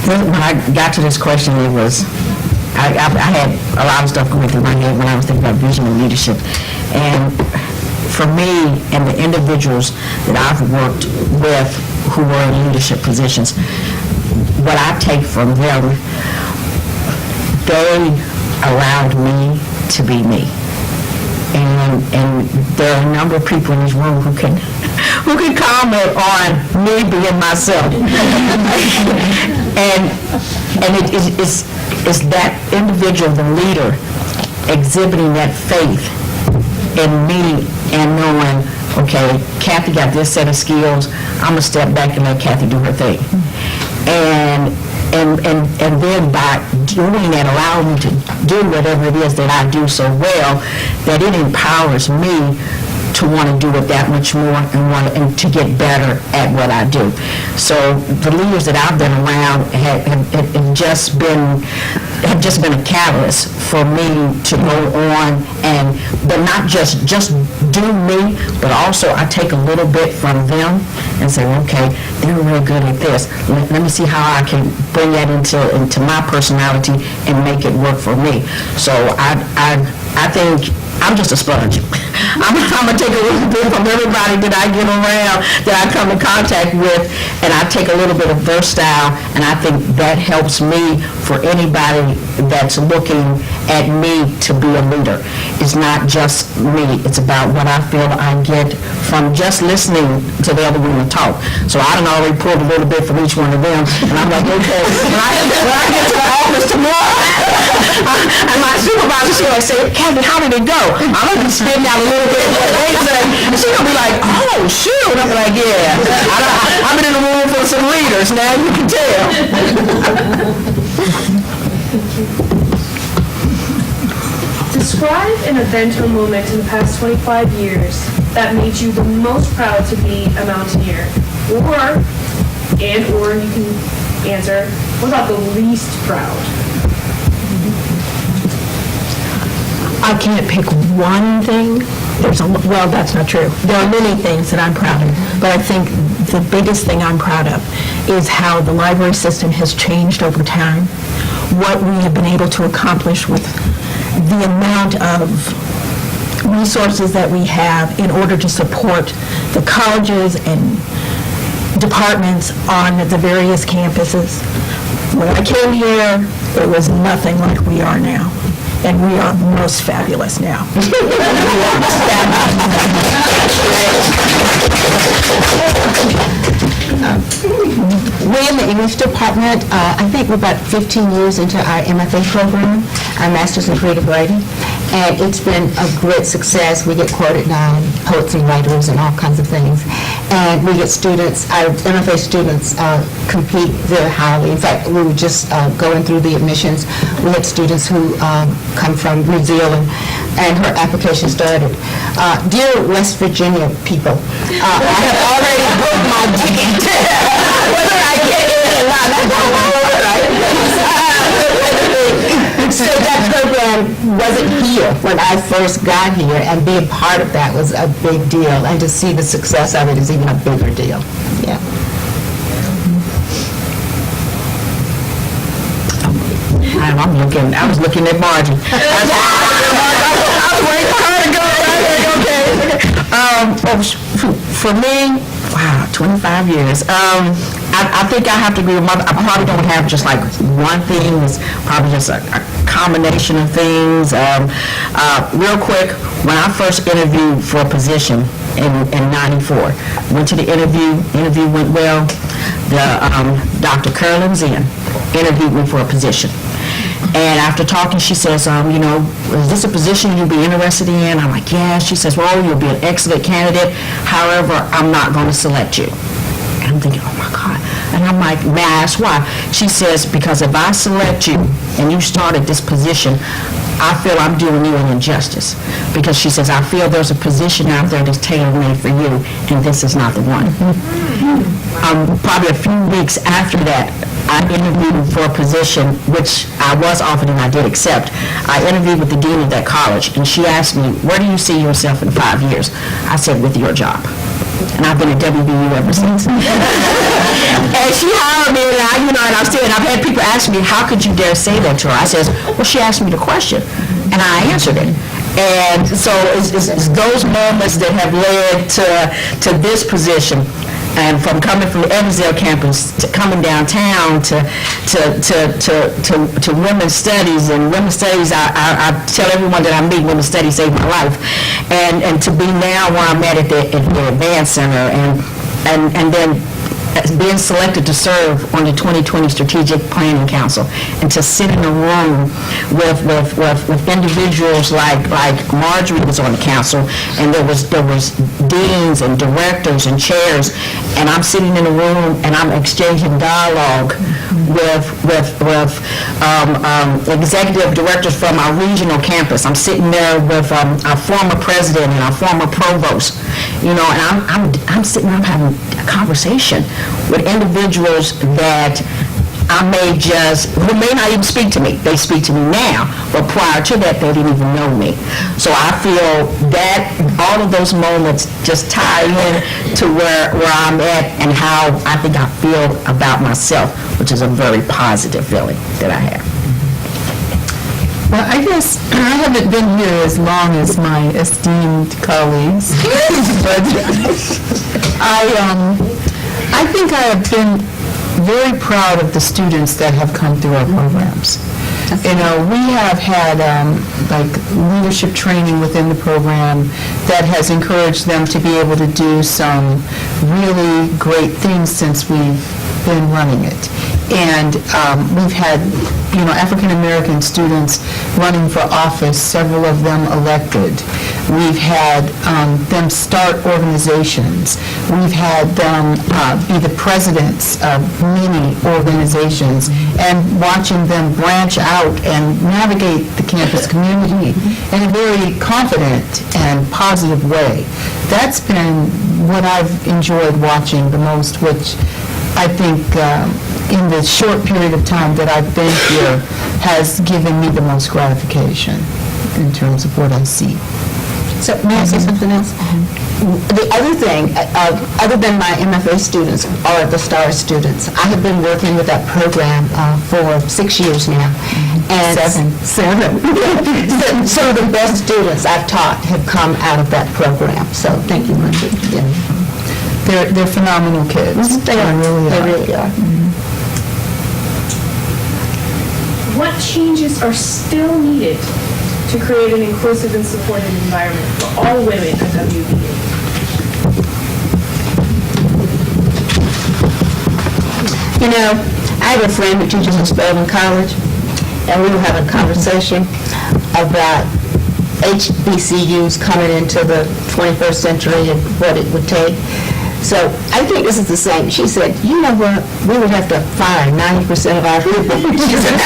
When I got to this question, it was, I had a lot of stuff going through my head when I was thinking about vision and leadership. And for me and the individuals that I've worked with who were in leadership positions, what I take from them, they allowed me to be me. And there are a number of people in this room who can comment on me being myself. and it's that individual, the leader, exhibiting that faith in me and knowing, okay, Kathy got this set of skills, I'm going to step back and let Kathy do her thing. And then by doing that, allowing me to do whatever it is that I do so well, that it empowers me to want to do it that much more and to get better at what I do. So the leaders that I've been around have just been a catalyst for me to go on but not just do me, but also I take a little bit from them and say, okay, they're really good at this. Let me see how I can bring that into my personality and make it work for me. So I think I'm just a sponge. I'm going to take a little bit from everybody that I get around, that I come in contact with, and I take a little bit of their style, and I think that helps me for anybody that's looking at me to be a leader. It's not just me. It's about what I feel I get from just listening to the other women talk. So I done already pulled a little bit from each one of them, and I'm like, okay, when I get to the office tomorrow, and my supervisor, she'll say, Kathy, how did it go? I'm going to be spitting out a little bit what they say, and she's going to be like, oh, shoot. I'm like, yeah, I've been in the room for some leaders, now you can tell. Describe an event or moment in the past 25 years that made you the most proud to be a mountaineer. Or you can answer, what about the least proud? I can't pick one thing. Well, that's not true. There are many things that I'm proud of, but I think the biggest thing I'm proud of is how the library system has changed over time, what we have been able to accomplish with the amount of resources that we have in order to support the colleges and departments on the various campuses. When I came here, it was nothing like we are now. And we are most fabulous now. We in the English department, I think we're about 15 years into our MFA program, our Master's in Creative Writing, and it's been a great success. We get quoted now, poets and writers and all kinds of things. And we get students, our MFA students compete very highly. In fact, we were just going through the admissions. We had students who come from New Zealand, and her application started. Dear West Virginia people, I have already booked my ticket. Whether I get in or not, that's a whole right? So that program wasn't here when I first got here, and being part of that was a big deal, and to see the success of it is even a bigger deal. Yeah. I was looking at Margie. I was waiting for her to go. For me, wow, 25 years. I think I have to agree with Mother. I probably don't have just like one thing. It's probably just a combination of things. Real quick, when I first interviewed for a position in '94, went to the interview went well. Dr. Carolyn Zinn interviewed me for a position. And after talking, she says, is this a position you'd be interested in? I'm like, yeah. She says, well, you'll be an excellent candidate. However, I'm not going to select you. And I'm thinking, oh my God. And I'm like, may I ask why? She says, because if I select you and you start at this position, I feel I'm doing you an injustice. Because she says, I feel there's a position out there that's tailor-made for you, and this is not the one. Probably a few weeks after that, I interviewed for a position, which I was offered and I did accept. I interviewed with the dean of that college, and she asked me, where do you see yourself in 5 years? I said, with your job. And I've been at WVU ever since. And she hired me, and I've had people ask me, how could you dare say that to her? I says, well, she asked me the question, and I answered it. And so it's those moments that have led to this position. And from coming from the Evansville campus to coming downtown to women's studies, and women's studies, I tell everyone that I meet, women's studies saved my life, and to be now where I'm at the Advanced Center, and then being selected to serve on the 2020 Strategic Planning Council, and to sit in a room with individuals like Marjorie was on the council, and there was deans and directors and chairs, and I'm sitting in a room and I'm exchanging dialogue with executive directors from our regional campus. I'm sitting there with our former president and our former provost, and I'm sitting there having a conversation with individuals that who may not even speak to me. They speak to me now, but prior to that, they didn't even know me. So I feel that all of those moments just tie in to where I'm at and how I think I feel about myself, which is a very positive feeling that I have. Well, I guess I haven't been here as long as my esteemed colleagues, but I think I have been very proud of the students that have come through our programs. We have had leadership training within the program that has encouraged them to be able to do some really great things since we've been running it. And we've had, African American students running for office, several of them elected. We've had them start organizations. We've had them be the presidents of many organizations, and watching them branch out and navigate the campus community in a very confident and positive way. That's been what I've enjoyed watching the most, which I think in the short period of time that I've been here has given me the most gratification in terms of what I see. So may I say something else? The other thing, other than my MFA students or the STAR students, I have been working with that program for 6 years now. And seven. Some of the best students I've taught have come out of that program. So thank you, Lindsay. Yeah. They're phenomenal kids. They are. They really are. What changes are still needed to create an inclusive and supportive environment for all women at WVU? I have a friend who teaches in Spelman College, and we were having a conversation about HBCUs coming into the 21st century and what it would take. So I think this is the same. She said, you know what, we would have to fire 90% of our people. She said,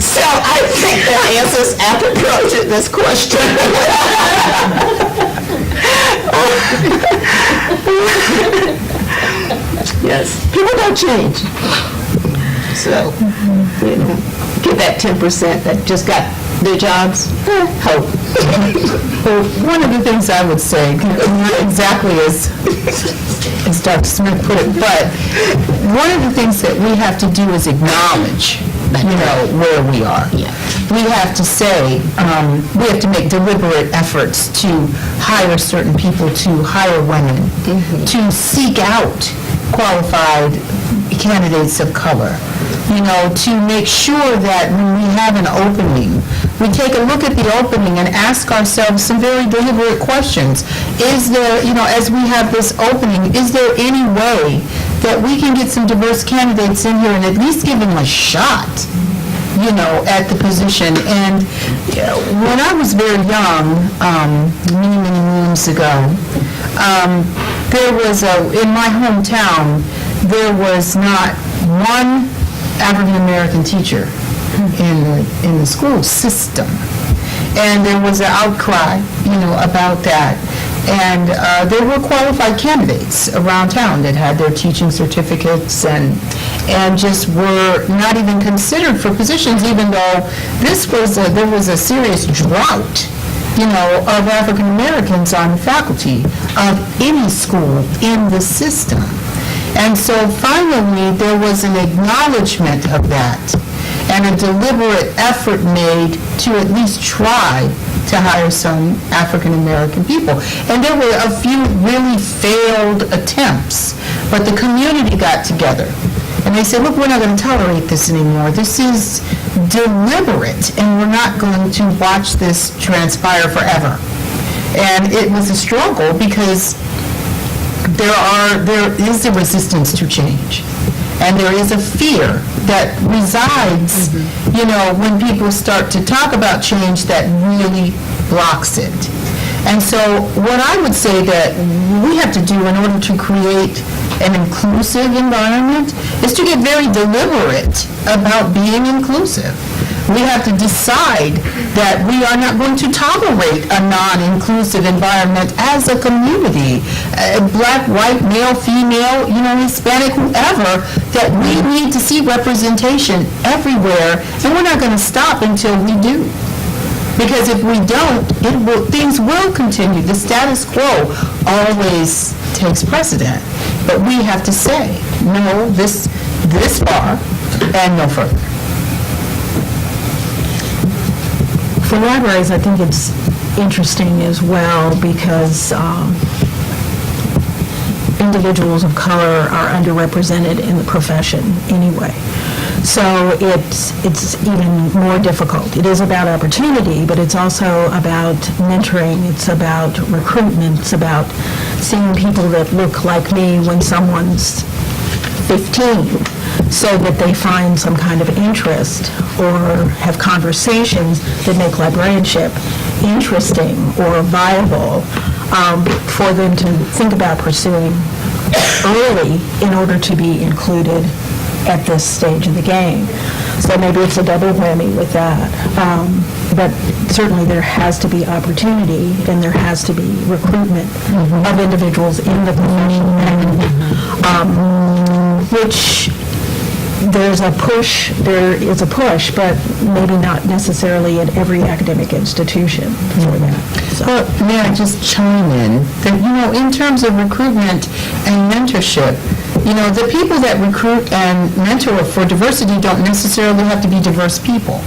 so I think that answers our approach to this question. Yes, people don't change. So, get that 10% that just got their jobs, hope. Well, one of the things I would say, not exactly as Dr. Smith put it, but one of the things that we have to do is acknowledge, where we are. Yeah. We have to say, we have to make deliberate efforts to hire certain people, to hire women, to seek out qualified candidates of color, to make sure that when we have an opening, we take a look at the opening and ask ourselves some very deliberate questions. Is there, as we have this opening, is there any way that we can get some diverse candidates in here and at least give them a shot, at the position? And when I was very young, many, many moons ago, there was in my hometown, there was not one African-American teacher in the school system. And there was an outcry, about that. And there were qualified candidates around town that had their teaching certificates and just were not even considered for positions, even though there was a serious drought of African Americans on faculty of any school in the system. And so finally, there was an acknowledgement of that and a deliberate effort made to at least try to hire some African American people. And there were a few really failed attempts, but the community got together and they said, look, we're not going to tolerate this anymore. This is deliberate, and we're not going to watch this transpire forever. And it was a struggle because there is a resistance to change. And there is a fear that resides, when people start to talk about change that really blocks it. And so what I would say that we have to do in order to create an inclusive environment is to get very deliberate about being inclusive. We have to decide that we are not going to tolerate a non-inclusive environment as a community, black, white, male, female, Hispanic, whoever, that we need to see representation everywhere, and we're not going to stop until we do. Because if we don't, things will continue. The status quo always takes precedent. But we have to say, no, this far and no further. For libraries, I think it's interesting as well because individuals of color are underrepresented in the profession anyway. So it's even more difficult. It is about opportunity, but it's also about mentoring. It's about recruitment. It's about seeing people that look like me when someone's 15, so that they find some kind of interest or have conversations that make librarianship interesting or viable for them to think about pursuing early in order to be included at this stage of the game. So maybe it's a double whammy with that. But certainly there has to be opportunity and there has to be recruitment of individuals in the profession. Which there is a push, but maybe not necessarily at every academic institution for that. So. Well, may I just chime in that, in terms of recruitment and mentorship, the people that recruit and mentor for diversity don't necessarily have to be diverse people.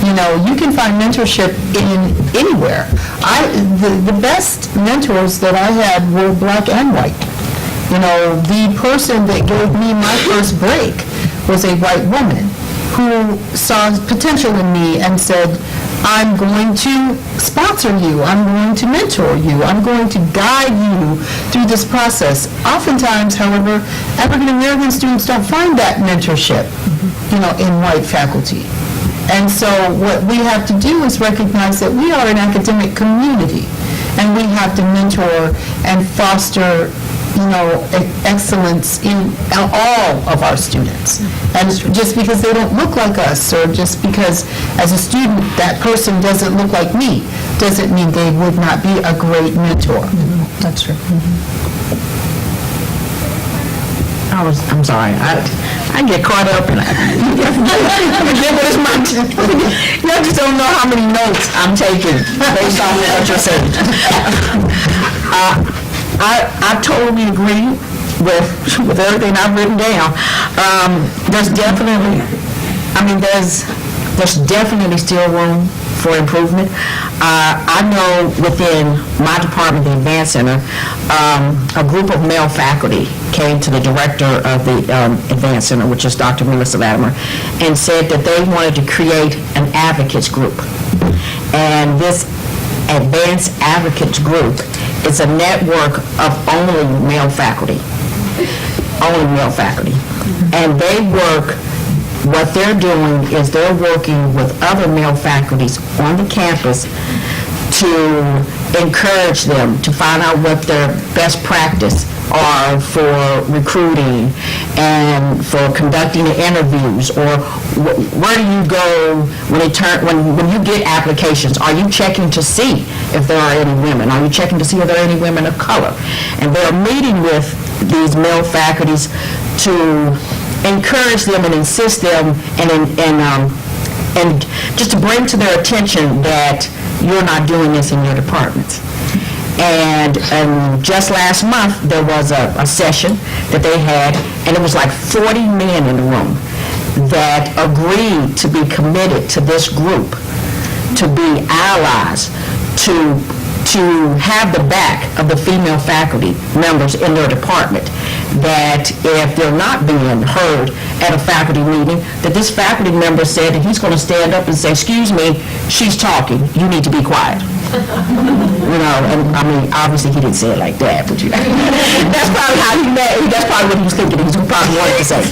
You can find mentorship in anywhere. The best mentors that I had were black and white. The person that gave me my first break was a white woman who saw potential in me and said, I'm going to sponsor you, I'm going to mentor you, I'm going to guide you through this process. Oftentimes, however, African American students don't find that mentorship, in white faculty. And so what we have to do is recognize that we are an academic community, and we have to mentor and foster excellence in all of our students. And just because they don't look like us, or just because as a student that person doesn't look like me, doesn't mean they would not be a great mentor. That's true. I'm sorry. I get caught up in y'all just don't know how many notes I'm taking based on what you're saying. I totally agree with everything I've written down. There's definitely still room for improvement. I know within my department, the Advanced Center, a group of male faculty came to the director of the Advanced Center, which is Dr. Melissa Latimer, and said that they wanted to create an advocates group. And this Advanced Advocates Group is a network of only male faculty. And they work, what they're doing is they're working with other male faculties on the campus to encourage them to find out what their best practice are for recruiting and for conducting interviews, or where do you go when you get applications? Are you checking to see if there are any women? Are you checking to see if there are any women of color? And they're meeting with these male faculties to encourage them and insist them and just to bring to their attention that you're not doing this in your departments. And just last month, there was a session that they had, and it was like 40 men in the room that agreed to be committed to this group, to be allies, to have the back of the female faculty members in their department, that if they're not being heard at a faculty meeting, that this faculty member said that he's going to stand up and say, "Excuse me, she's talking, you need to be quiet." You know, and I mean, obviously he didn't say it like that, but that's probably how he made, that's probably what he was thinking, he probably wanted to say.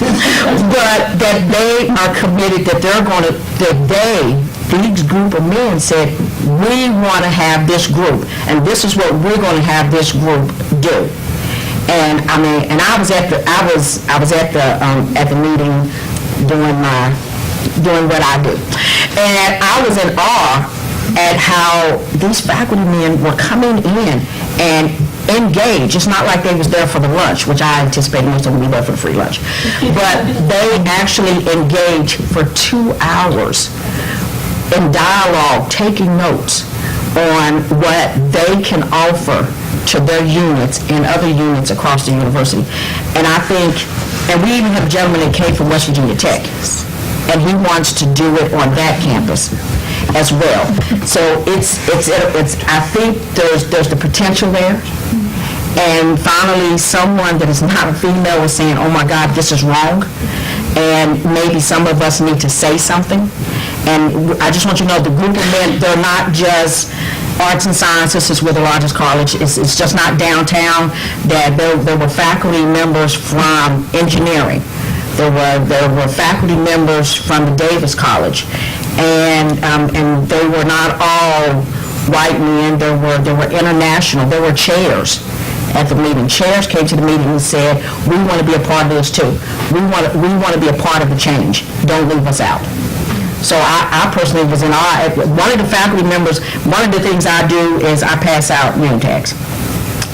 But that they are committed, that they're going to, these group of men said, we want to have this group, and this is what we're going to have this group do. And I mean, and I was at the meeting doing what I do, and I was in awe at how these faculty men were coming in and engaged. It's not like they was there for the lunch, which I anticipated most of them would be there for the free lunch, but they actually engaged for 2 hours in dialogue, taking notes on what they can offer to their units and other units across the university. And I think, and we even have a gentleman that came from West Virginia Tech, and he wants to do it on that campus as well. So it's I think there's the potential there. And finally, someone that is not a female is saying, "Oh my God, this is wrong," and maybe some of us need to say something. And I just want you to know, the group of men, they're not just arts and sciences, is with the largest college. It's just not downtown. That there were faculty members from engineering. There were faculty members from the Davis College, and they were not all white men. There were international. There were chairs at the meeting. Chairs came to the meeting and said, "We want to be a part of this too. We want to be a part of the change. Don't leave us out." So I personally was in awe. One of the faculty members, one of the things I do is I pass out name tags.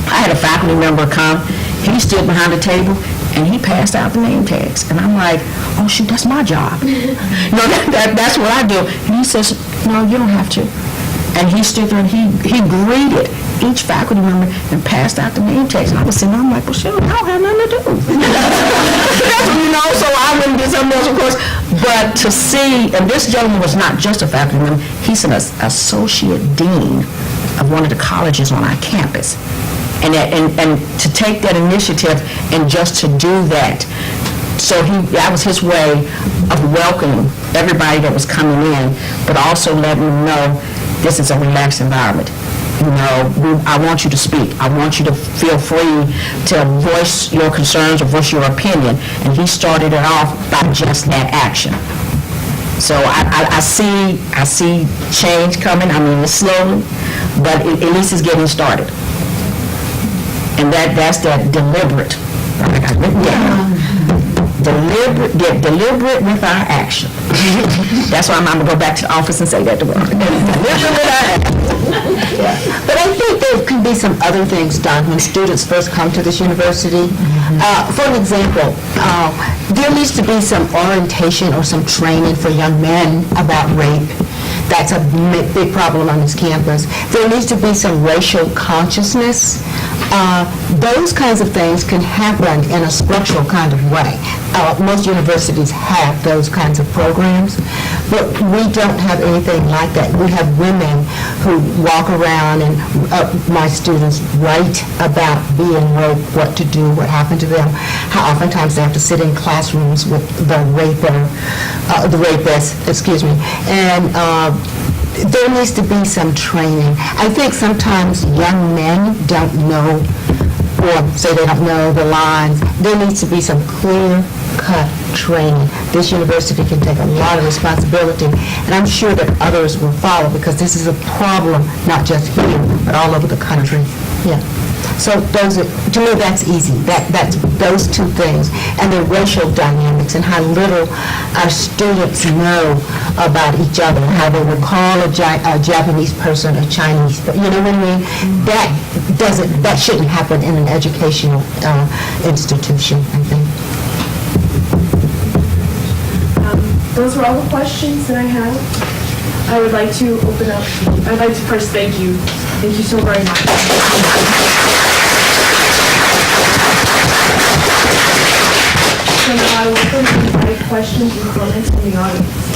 I had a faculty member come, he stood behind the table, and he passed out the name tags. And I'm like, "Oh shoot, that's my job." No, that's what I do. And he says, "No, you don't have to." And he stood there and he greeted each faculty member and passed out the name tags. And I was sitting there, I'm like, "Well, shoot, I don't have nothing to do." You know, so I wouldn't get something else, of course. But to see, and this gentleman was not just a faculty member, he's an associate dean of one of the colleges on our campus. And to take that initiative and just to do that, so that was his way of welcoming everybody that was coming in, but also letting them know this is a relaxed environment. You know, I want you to speak. I want you to feel free to voice your concerns or voice your opinion. And he started it off by just that action. So I see change coming. I mean, it's slowly, but at least it's getting started. And that's that deliberate. I got written down. Get deliberate with our action. That's why I'm going to go back to the office and say that tomorrow. Deliberate with our action. But I think there can be some other things done when students first come to this university. For an example, there needs to be some orientation or some training for young men about rape. That's a big problem on this campus. There needs to be some racial consciousness. Those kinds of things can happen in a structural kind of way. Most universities have those kinds of programs, but we don't have anything like that. We have women who walk around and my students write about being raped, what to do, what happened to them, how oftentimes they have to sit in classrooms with the rapist, and there needs to be some training. I think sometimes young men don't know, or say they don't know the lines. There needs to be some clear-cut training. This university can take a lot of responsibility, and I'm sure that others will follow, because this is a problem not just here, but all over the country. Yeah. So to me, that's easy. That's those two things, and the racial dynamics and how little our students know about each other, how they would call a Japanese person a Chinese. But you know what I mean? That shouldn't happen in an educational institution, I think. Those were all the questions that I have. I would like to open up, I'd like to first thank you. Thank you so very much. So now I welcome to invite questions and comments from the audience.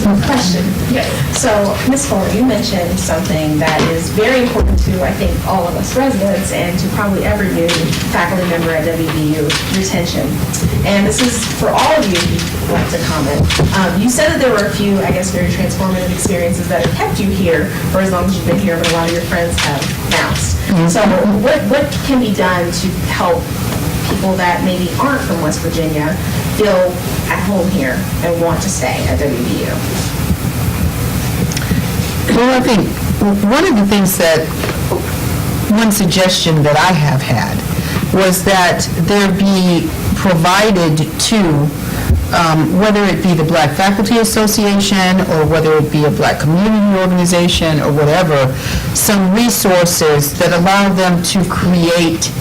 Question. Yes. So, Ms. Fuller, you mentioned something that is very important to, I think, all of us residents and to probably every new faculty member at WVU, retention. And this is for all of you who'd like to comment. You said that there were a few, I guess, very transformative experiences that have kept you here for as long as you've been here, but a lot of your friends have bounced. So what can be done to help people that maybe aren't from West Virginia feel at home here and want to stay at WVU? Well, I think one of the things one suggestion that I have had was that there be provided to, whether it be the Black Faculty Association or whether it be a Black community organization or whatever, some resources that allow them to create,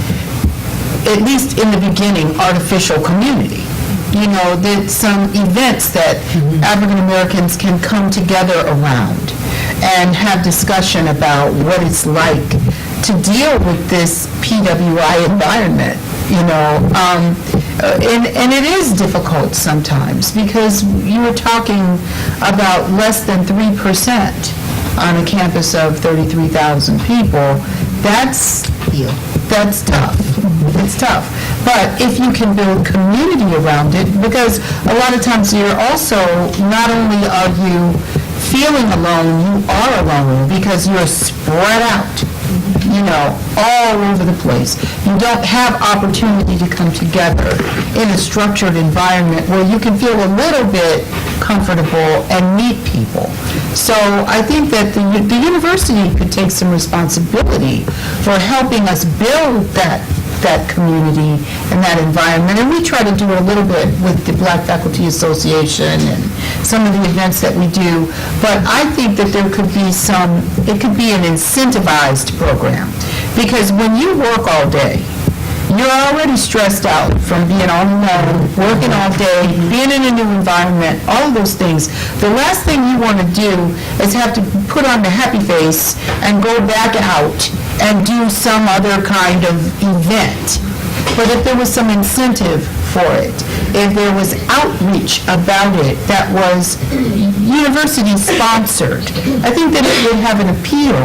at least in the beginning, artificial community. You know, that some events that African Americans can come together around and have discussion about what it's like to deal with this PWI environment, you know. And it is difficult sometimes because you were talking about less than 3% on a campus of 33,000 people. That's tough. It's tough. But if you can build community around it, because a lot of times you're also, not only are you feeling alone, you are alone because you're spread out, you know, all over the place. You don't have opportunity to come together in a structured environment where you can feel a little bit comfortable and meet people. So I think that the university could take some responsibility for helping us build that community and that environment. And we try to do it a little bit with the Black Faculty Association and some of the events that we do. But I think that there could be it could be an incentivized program. Because when you work all day, you're already stressed out from being on the road, working all day, being in a new environment, all of those things. The last thing you want to do is have to put on the happy face and go back out and do some other kind of event. But if there was some incentive for it, if there was outreach about it that was university-sponsored, I think that it would have an appeal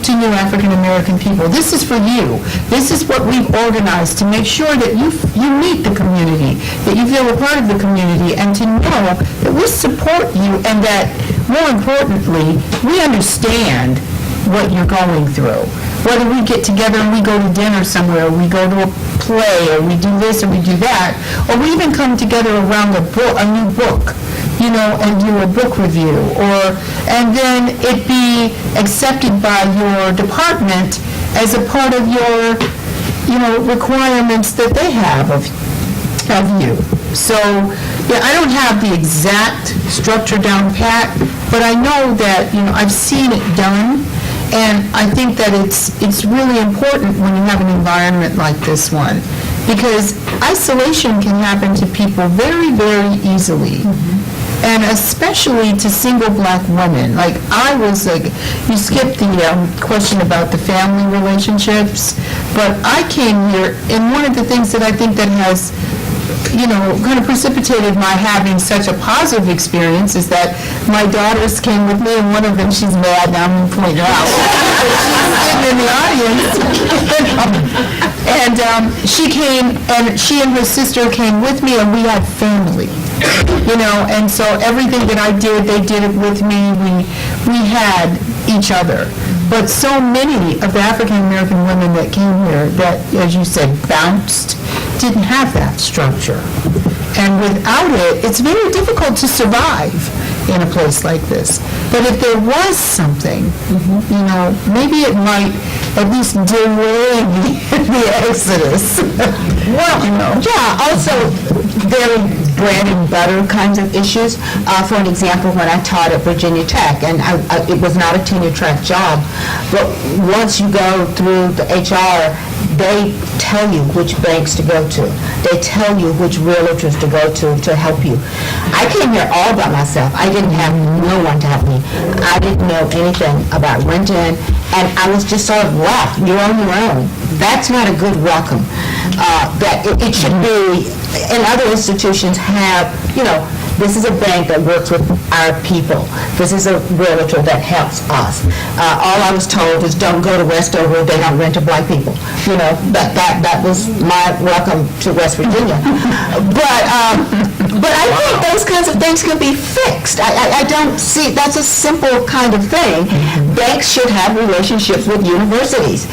to new African American people. This is for you. This is what we've organized to make sure that you meet the community, that you feel a part of the community, and to know that we support you and that, more importantly, we understand what you're going through. Whether we get together and we go to dinner somewhere, or we go to a play, or we do this or we do that, or we even come together around a new book, you know, and do a book review, and then it be accepted by your department as a part of your, you know, requirements that they have of you. So, yeah, I don't have the exact structure down pat, but I know that, you know, I've seen it done. And I think that it's really important when you have an environment like this one, because isolation can happen to people very, very easily. And especially to single Black women. Like, you skipped the question about the family relationships, but I came here, and one of the things that I think that has, you know, kind of precipitated my having such a positive experience is that my daughters came with me, and one of them, she's mad now, I'm going to point her out. She's sitting in the audience. And she came, and she and her sister came with me, and we had family. You know, and so everything that I did, they did it with me. We had each other. But so many of the African American women that came here that, as you said, bounced, didn't have that structure. And without it, it's very difficult to survive in a place like this. But if there was something, you know, maybe it might at least delay the exodus. Well, you know. yeah, also very bread and butter kinds of issues. For an example, when I taught at Virginia Tech, and it was not a tenure track job, but once you go through the HR, they tell you which banks to go to. They tell you which realtors to go to help you. I came here all by myself. I didn't have no one to help me. I didn't know anything about renting, and I was just sort of left. You're on your own. That's not a good welcome. That it should be, and other institutions have, this is a bank that works with our people. This is a realtor that helps us. All I was told is don't go to Westover, they don't rent to black people. That was my welcome to West Virginia. But I think those kinds of things can be fixed. I don't see, that's a simple kind of thing. Banks should have relationships with universities.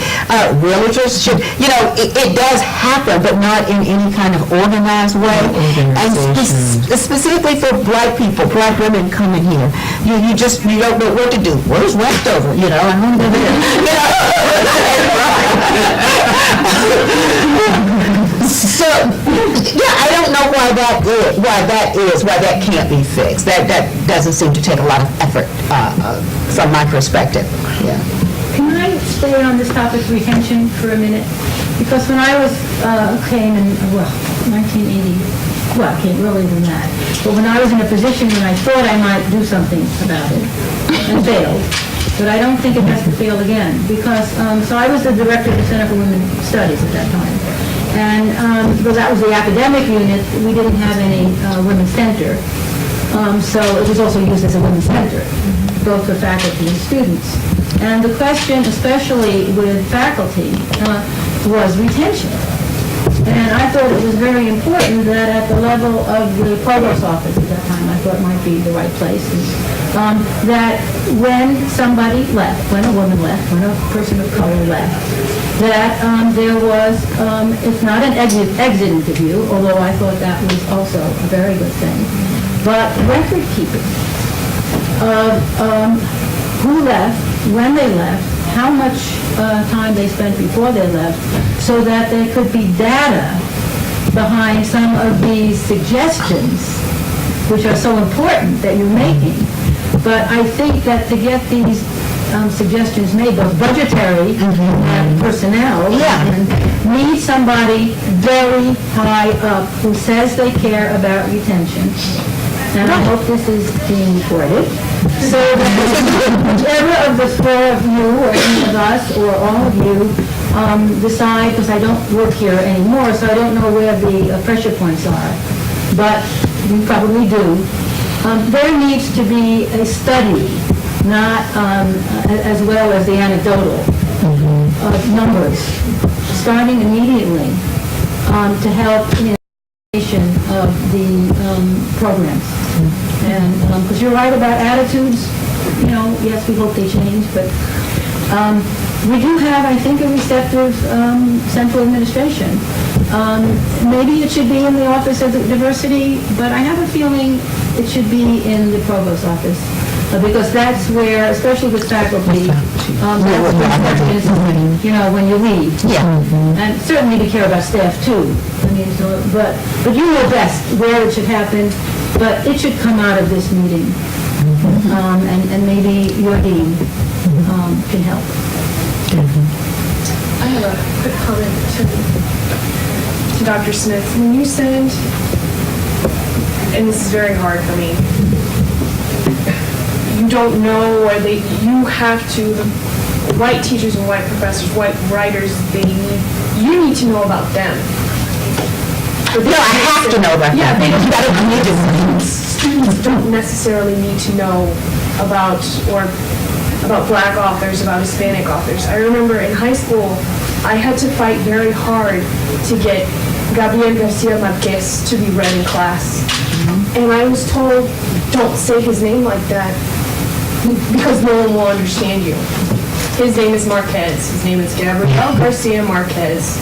Realtors should, it does happen, but not in any kind of organized way. And specifically for black people, black women coming here, you don't know what to do. Where's Westover? I want to go there. So, I don't know why that can't be fixed. That doesn't seem to take a lot of effort from my perspective. Yeah. Can I stay on this topic of retention for a minute? Because when I came in, 1980, came earlier than that. But when I was in a position when I thought I might do something about it, and failed, but I don't think it has to fail again. Because, so I was the director of the Center for Women's Studies at that time. And because that was the academic unit, we didn't have any women's center. So it was also used as a women's center, both for faculty and students. And the question, especially with faculty, was retention. And I thought it was very important that at the level of the provost office at that time, I thought might be the right place, that when somebody left, when a woman left, when a person of color left, that there was, it's not an exit interview, although I thought that was also a very good thing, but record keeping of who left, when they left, how much time they spent before they left, so that there could be data behind some of these suggestions, which are so important that you're making. But I think that to get these suggestions made, both budgetary and personnel, need somebody very high up who says they care about retention. And I hope this is being recorded, so that whichever of the four of you, or any of us, or all of you, decide, because I don't work here anymore, so I don't know where the pressure points are, but you probably do. There needs to be a study, not as well as the anecdotal, of numbers, starting immediately, to help of the programs. And because you're right about attitudes, yes, we hope they change, but we do have, I think, a receptive central administration. Maybe it should be in the Office of Diversity, but I have a feeling it should be in the Provost's office, because that's where, especially with faculty, when you leave. And certainly to care about staff too. I mean, but you know best where it should happen, but it should come out of this meeting. And maybe your dean can help. I have a quick comment to Dr. Smith. When you send, and this is very hard for me, you don't know, or you have to, the white teachers and white professors, white writers, you need to know about them. No, I have to know about them. Yeah, students don't necessarily need to know about black authors, about Hispanic authors. I remember in high school, I had to fight very hard to get Gabriel Garcia Marquez to be read in class. And I was told, don't say his name like that, because no one will understand you. His name is Marquez. His name is Gabriel Garcia Marquez.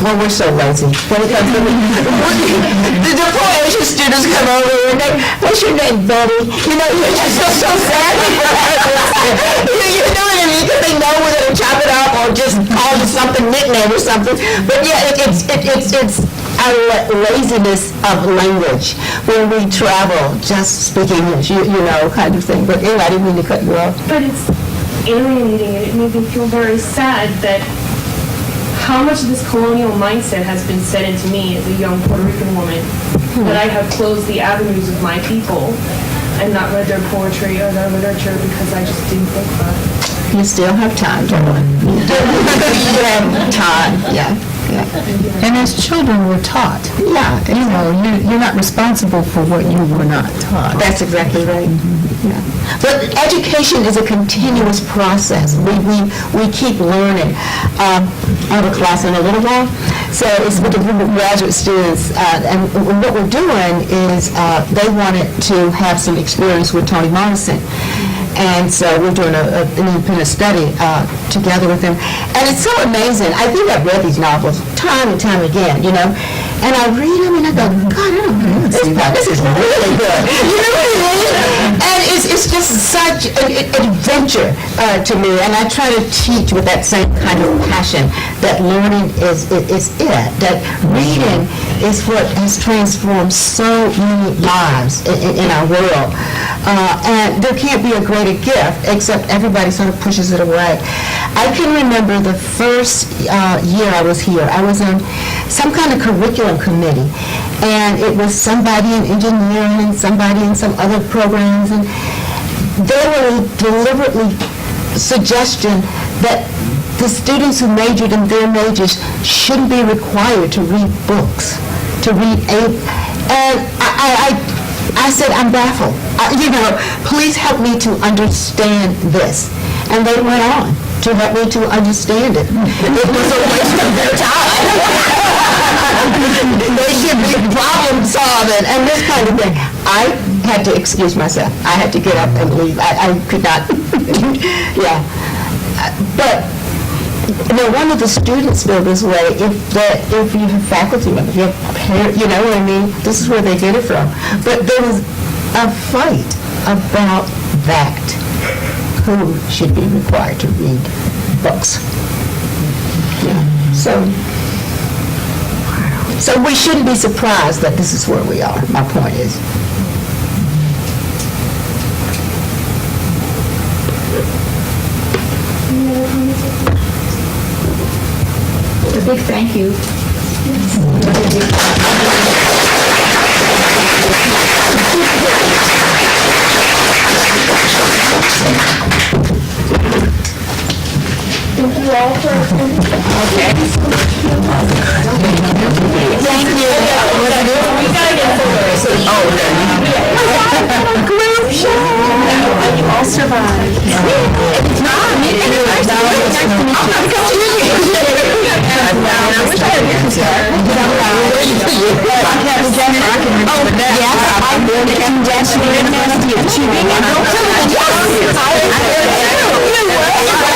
Well, we're so lazy. When it comes to the poor Asian students come over and they, what's your name, Betty? You're just so sad. You know what I mean? Because they know we're going to chop it up or just call it something, nickname or something. But yeah, it's our laziness of language when we travel, just speak English, kind of thing. But anyway, I didn't mean to cut you off. But it's alienating, and it made me feel very sad that how much of this colonial mindset has been set into me as a young Puerto Rican woman that I have closed the avenues of my people and not read their poetry or their literature because I just didn't think about it. You still have time, darling. You have time, yeah. And as children, we're taught. Yeah, You know, you're not responsible for what you were not taught. that's exactly right. Yeah. But education is a continuous process. We keep learning. I have a class in a little while, so it's with a group of graduate students, and what we're doing is they wanted to have some experience with Toni Morrison. And so we're doing an independent study together with them. And it's so amazing. I think I've read these novels time and time again, you know. And I read them and I go, God, I don't know. This is really good. You know what I mean? And it's just such an adventure to me. And I try to teach with that same kind of passion that learning is it. That reading is what has transformed so many lives in our world. And there can't be a greater gift, except everybody sort of pushes it away. I can remember the first year I was here, I was on some kind of curriculum committee, and it was somebody in engineering and somebody in some other programs, and they were deliberately suggesting that the students who majored in their majors shouldn't be required to read books, to read and I said, I'm baffled. Please help me to understand this. And they went on to help me to understand it. It was a waste of their time. They should be problem solving and this kind of thing. I had to excuse myself. I had to get up and leave. I could not. Yeah. But one of the students feel this way. If you have faculty members, you have parents, you know what I mean? This is where they get it from. But there was a fight about that. Who should be required to read books? Yeah. So we shouldn't be surprised that this is where we are. My point is. A big thank you. Thank you all for attending. Okay. Thank you. We gotta get photos. Group shot. You all survived. Yes,